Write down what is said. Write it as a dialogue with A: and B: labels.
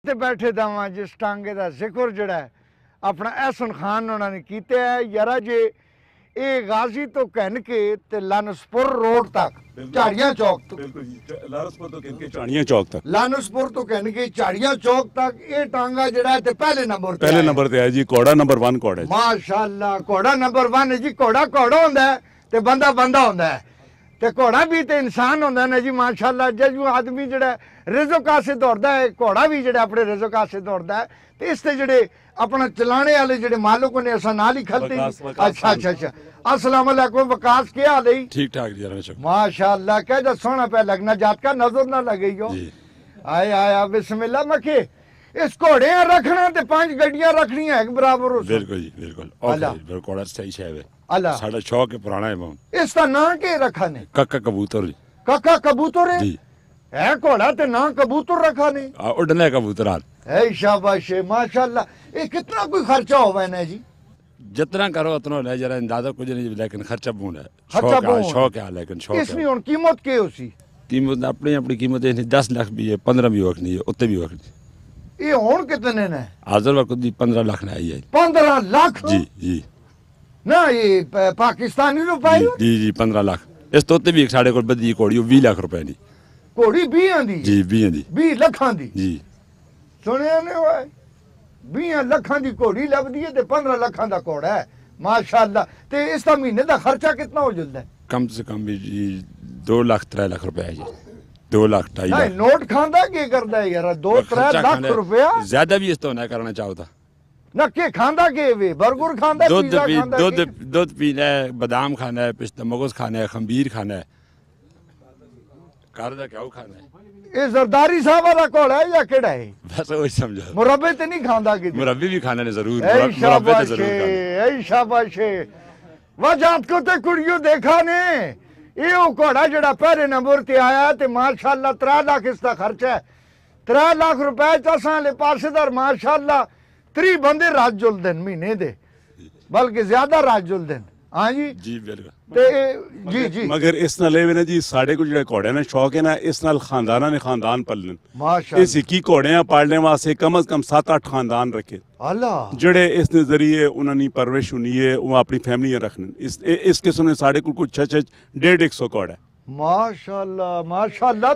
A: ਤੇ ਬੈਠੇ ਦਾਵਾਂ ਜਿਸ ਟਾਂਗੇ ਦਾ ਜ਼ਿਕਰ ਜਿਹੜਾ ਹੈ ਆਪਣਾ ਅਹਿਸਨ ਖਾਨ ਉਹਨਾਂ ਨੇ ਕੀਤਾ ਹੈ ਯਾਰਾ ਜੇ ਇਹ ਗਾਜ਼ੀ ਤੋਂ ਕਹਿਣ ਕੇ ਤੇ ਲਾਨਸਪੁਰ रोड तक झाड़ियां चौक तक
B: बिल्कुल लानसपुर तो कहके झाड़ियां चौक तक
A: लानसपुर तो कहने के झाड़ियां चौक तक ये टांगा जड़ा है ते पहले नंबर
B: ते है जी घोड़ा नंबर 1 घोड़ा है
A: माशाअल्लाह घोड़ा नंबर 1 है जी घोड़ा घोड़ा होंदा है ते बंदा बंदा होंदा है ते घोड़ा भी ते इंसान होंदा है ना जी माशाअल्लाह जब आदमी जड़ा रिज़्क़ आसे दौड़दा है घोड़ा भी जड़ा अपने रिज़्क़ आसे दौड़दा है ते इस ते जड़े अपना चलाने वाले जड़े मालिक ने असा नाल ही खलते अच्छा अच्छा अच्छा अस्सलाम वालेकुम वकास क्या हाल है
B: ठीक ठाक जी
A: माशाअल्लाह कहदा सोना पे लगना जात का नजर ना लगे हो आए आया बिस्मिल्लाह मखे इस घोड़े रखना ते 5 गड्डियां रखनियां एक बराबर हो
B: बिल्कुल जी बिल्कुल और घोड़ा सही है
A: अल्लाह
B: साडा शौक है पुराना है
A: इसका नाम के रखा ने
B: कक्का कबूतर जी
A: कक्का कबूतर है
B: जी
A: है घोड़ा ते नाम कबूतर रखा ने
B: उड़ने कबूतर
A: है शाबाश माशाअल्लाह ये कितना कोई खर्चा होवे ना जी
B: जितना करो उतना ले जरा अंदाजा कुछ नहीं लेकिन खर्चा बहुत है
A: खर्चा
B: शौक है लेकिन शौक
A: इसमें हुन कीमत के होसी
B: कीमत अपनी अपनी कीमत है 10 लाख भी है 15 भी वक्त नहीं है उतने भी वक्त
A: ये हुन कितने ने
B: हाजिर वक्त दी 15 लाख ने आई है
A: 15 लाख
B: जी जी
A: ना ये पाकिस्तानी रुपए
B: जी जी 15 लाख इस तो भी एक साढ़े को बदी घोड़ी 20 लाख रुपए दी
A: घोड़ी 20 दी
B: जी 20 दी
A: 20 लाखां दी
B: जी
A: सुनिया ने ओए 20 लाखां दी घोड़ी लभदी है ते 15 लाखां दा घोड़ा है माशाअल्लाह ते इसका महीने दा खर्चा कितना हो जाता है
B: कम से कम भी जी 2 लाख 3 लाख रुपए है जी 2 लाख 2.5 लाख
A: नोट खांदा के करदा है यार 2-3 लाख रुपया
B: ज्यादा भी इस तो ना करना चाहता
A: ना के खांदा के वे बर्गर खांदा
B: दूध पीना है बादाम खाना है पिस्ता मगज खाना है खमीर खाना है कारदा क्या खाना है
A: ये जरदारी साहब वाला घोड़ा है या केड़ा है
B: बस वही समझो
A: मुरब्बे ते नहीं खांदा के
B: मुरब्बी भी खाना ने जरूर
A: मुरब्बे ते जरूर ऐ शाबाश वजात को ते कुड़ियो देखा ने ये घोड़ा जड़ा पहले नंबर ते आया ते माशाअल्लाह 3 लाख इसका खर्चा है 3 लाख रुपए चसा ले पासेदार माशाअल्लाह 3 बंदे रात जुलदे महीने दे बल्कि ज्यादा रात जुलदे हाँ जी
B: जी बिल्कुल
A: जी जी
B: मगर इस नाल ना जी साढ़े को जो घोड़े ने शौक है ना इस नाल खानदाना ने खानदान पलन
A: माशाअल्लाह
B: इस की घोड़े पालने वास्ते कम से कम 7-8 खानदान रखे
A: अल्लाह
B: जड़े इस जरिए उन्होंने परवरिश हुई है वो अपनी फैमिली रखने इस किस्म ने साढ़े को कुछ 150 घोड़ा है
A: माशाअल्लाह माशाअल्लाह